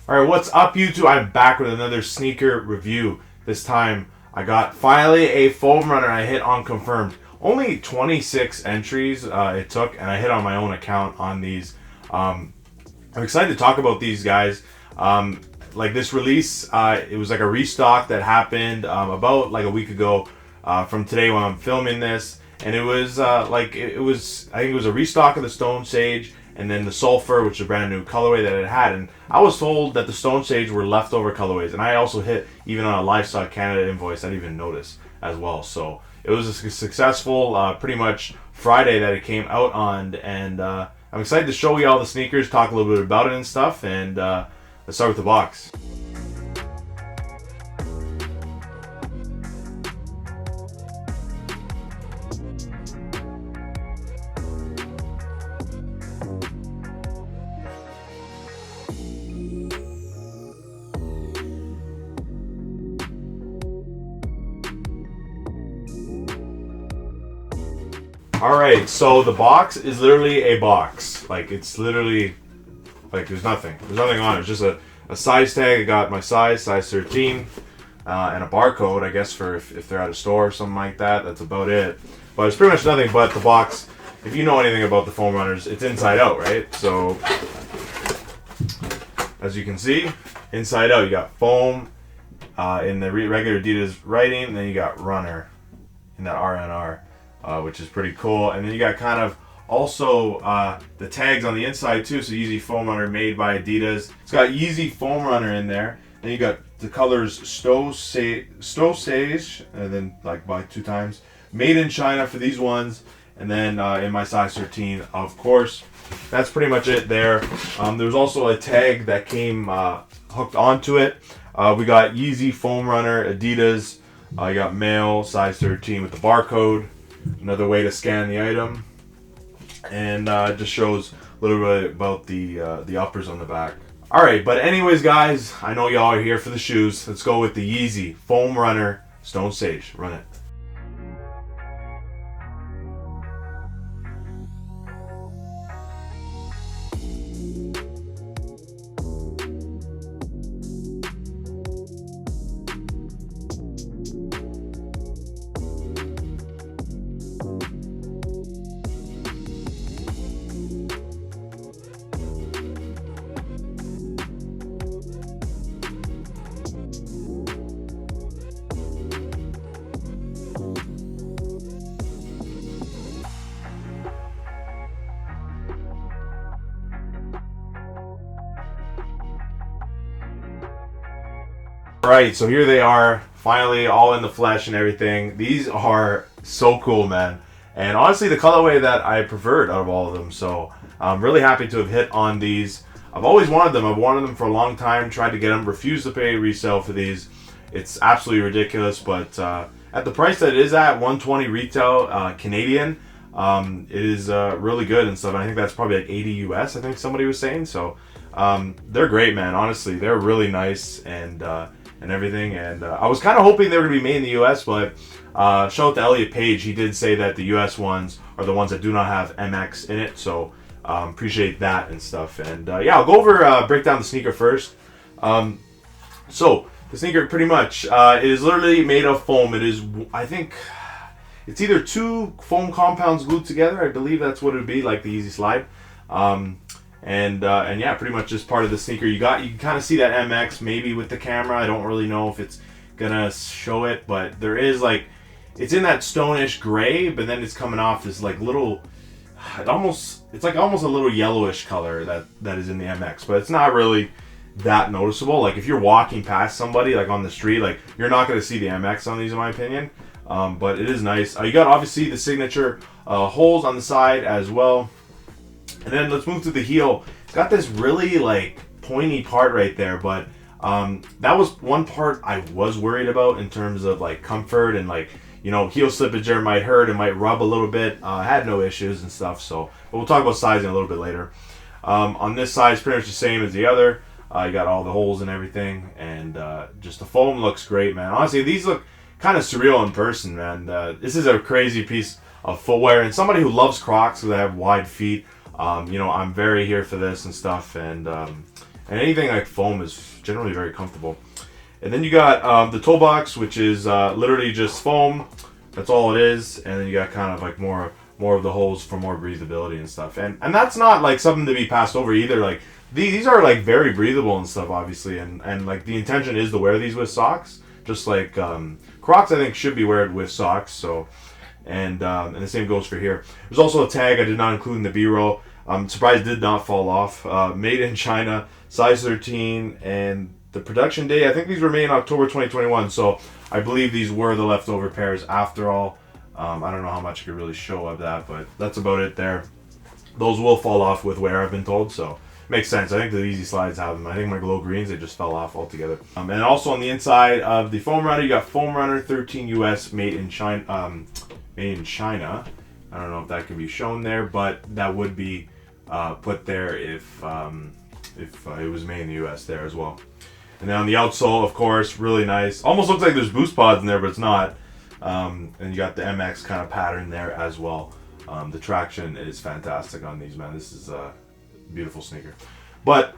Alright, what's up YouTube? I'm back with another sneaker review. This time I got finally a foam runner I hit on confirmed. Only 26 entries it took, and I hit on my own account on these. I'm excited to talk about these guys. Like this release, it was like a restock that happened about like a week ago from today when I'm filming this. And it was I think it was a restock of the Stone Sage and then the Sulfur, which is a brand new colorway that it had. And I was told that the Stone Sage were leftover colorways, and I also hit even on a Livestock Canada invoice. I didn't even notice as well. So it was a successful, pretty much Friday that it came out on, and I'm excited to show you all the sneakers, talk a little bit about it and stuff, and let's start with the box. Alright, so the box is literally a box. Like, it's literally, like, there's nothing. There's nothing on it. It's just a size tag. I got my size 13, and a barcode, I guess, for if they're at a store or something like that. That's about it. But it's pretty much nothing but the box. If you know anything about the foam runners, it's inside out, right? So, as you can see, inside out, you got foam in the regular Adidas writing, and then you got runner in that RNR. Which is pretty cool. And then you got kind of also the tags on the inside too. So Yeezy Foam Runner made by Adidas. It's got Yeezy Foam Runner in there. Then you got the colors Stow Sage, and then like by 2 times. Made in China for these ones. And then in my size 13, of course. That's pretty much it there. There's also a tag that came hooked onto it. We got Yeezy Foam Runner, Adidas. You got male, size 13 with the barcode. Another way to scan the item, and just shows a little bit about the uppers on the back. Alright, but anyways guys, I know y'all are here for the shoes. Let's go with the Yeezy Foam Runner Stone Sage. Run it. Right, so here they are, finally all in the flesh and everything. These are so cool, man. And honestly, the colorway that I preferred out of all of them. So I'm really happy to have hit on these. I've always wanted them. I've wanted them for a long time. Tried to get them. Refused to pay resale for these. It's absolutely ridiculous. But at the price that it is at, $120 retail Canadian, it is really good and stuff. I think that's probably like 80 US. I think somebody was saying. So they're great, man. Honestly, they're really nice and everything. And I was kind of hoping they were going to be made in the US, but shout out to Elliot Page. He did say that the US ones are the ones that do not have MX in it, so appreciate that and stuff. And yeah, I'll go over, break down the sneaker first. So the sneaker pretty much, it is literally made of foam. It is, I think, it's either 2 foam compounds glued together. I believe that's what it would be, like the Yeezy Slide. And yeah, pretty much just part of the sneaker. You can kind of see that MX maybe with the camera. I don't really know if it's gonna show it, but there is like, it's in that stonish gray, but then it's coming off this like little, it's like almost a little yellowish color that is in the MX, but it's not really that noticeable. Like if you're walking past somebody like on the street, like you're not gonna see the MX on these in my opinion. But it is nice. You got obviously the signature holes on the side as well. And then let's move to the heel. It's got this really like pointy part right there, but that was one part I was worried about in terms of like comfort and like, you know, heel slippage there might hurt, it might rub a little bit. I had no issues and stuff, so, but we'll talk about sizing a little bit later. On this side, it's pretty much the same as the other. You got all the holes and everything, and just the foam looks great, man. Honestly, these look kind of surreal in person, man. This is a crazy piece of footwear, and somebody who loves Crocs because they have wide feet. You know, I'm very here for this and stuff, and and anything like foam is generally very comfortable. And then you got the toe box, which is literally just foam. That's all it is. And then you got kind of like more of the holes for more breathability and stuff. And that's not like something to be passed over either. Like these are like very breathable and stuff, obviously. And like the intention is to wear these with socks, just like Crocs. I think should be weared with socks. So and the same goes for here. There's also a tag I did not include in the B-roll. I'm surprised it did not fall off. Made in China, size 13, and the production date, I think these were made in October 2021, so I believe these were the leftover pairs after all. I don't know how much I could really show of that, but that's about it there. Those will fall off with wear, I've been told, so makes sense. I think the Yeezy Slides have them. I think my Glow Greens, they just fell off altogether. And also on the inside of the Foam Runner, you got Foam Runner 13 US made in China. Made in China. I don't know if that can be shown there, but that would be put there if it was made in the US there as well. And then on the outsole, of course, really nice. Almost looks like there's boost pods in there, but it's not. And you got the MX kind of pattern there as well. The traction is fantastic on these, man. This is a beautiful sneaker. But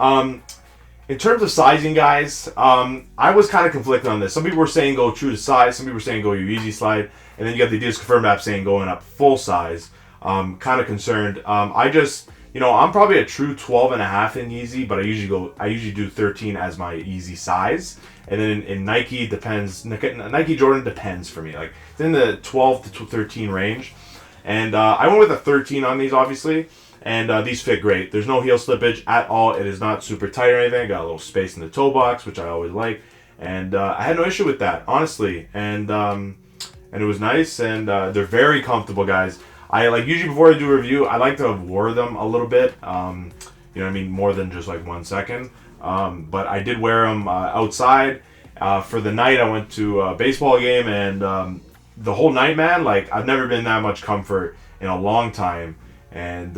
in terms of sizing, guys, I was kind of conflicted on this. Some people were saying go true to size. Some people were saying go your Yeezy Slide. And then you got the Adidas Confirmed app saying going up full size. Kind of concerned. I just... I'm probably a true 12.5 in Yeezy, but I usually do 13 as my Yeezy size. And then in Nike, it depends. Nike Jordan depends for me. Like, it's in the 12 to 13 range. And I went with a 13 on these, obviously. And these fit great. There's no heel slippage at all. It is not super tight or anything. I got a little space in the toe box, which I always like. And I had no issue with that, honestly. And it was nice. And they're very comfortable, guys. I usually before I do a review, I like to have wore them a little bit. More than just like 1 second. But I did wear them outside. For the night, I went to a baseball game, and the whole night, man, like I've never been that much comfort in a long time. And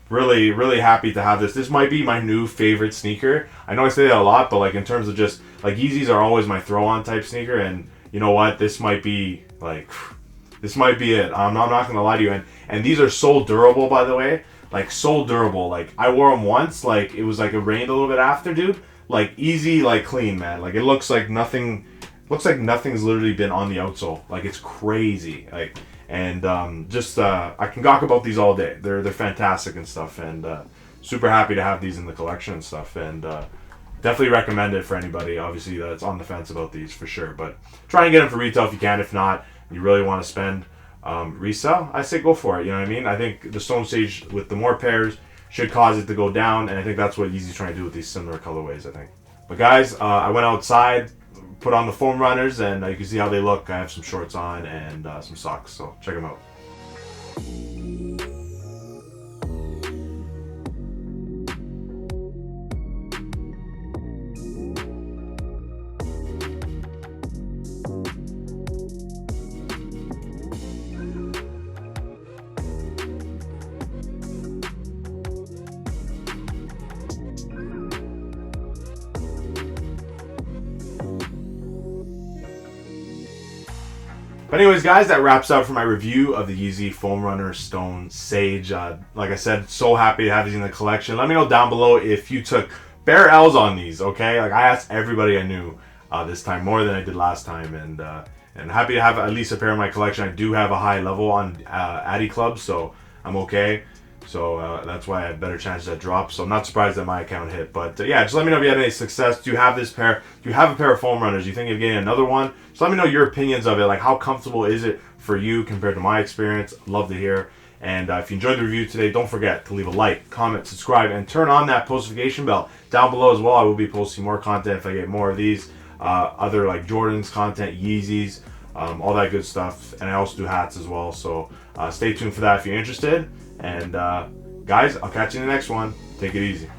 really, really happy to have this. This might be my new favorite sneaker. I know I say that a lot, but like in terms of just like Yeezys are always my throw-on type sneaker, and you know what? This might be like. This might be it. I'm not going to lie to you. And these are so durable, by the way. Like, so durable. Like, I wore them once. Like, it was like it rained a little bit after, dude. Like, easy, like, clean, man. Like, it looks like nothing... Looks like nothing's literally been on the outsole. Like, it's crazy. Like, and I can gawk about these all day. They're fantastic and stuff. And super happy to have these in the collection and stuff. And definitely recommend it for anybody, obviously, that's on the fence about these, for sure. But try and get them for retail if you can. If not... you really want to spend resell, I say go for it. You know what I mean? I think the Stone Stage with the more pairs should cause it to go down, and I think that's what Yeezy's trying to do with these similar colorways, I think. But guys, I went outside, put on the Foam Runners, and you can see how they look. I have some shorts on and some socks, so check them out. But anyways, guys, that wraps up for my review of the Yeezy Foam Runner Stone Sage. Like I said, so happy to have these in the collection. Let me know down below if you took bare L's on these, okay? Like, I asked everybody I knew this time, more than I did last time. And happy to have at least a pair in my collection. I do have a high level on Addy Club, so I'm okay. So that's why I had better chances at drop. So I'm not surprised that my account hit. But yeah, just let me know if you had any success. Do you have this pair? Do you have a pair of Foam Runners? Do you think of getting another one? Just let me know your opinions of it. Like, how comfortable is it for you compared to my experience? I'd love to hear. And if you enjoyed the review today, don't forget to leave a like, comment, subscribe, and turn on that notification bell down below as well. I will be posting more content if I get more of these. Other like Jordan's content, Yeezys, all that good stuff. And I also do hats as well. So stay tuned for that if you're interested. And guys, I'll catch you in the next one. Take it easy.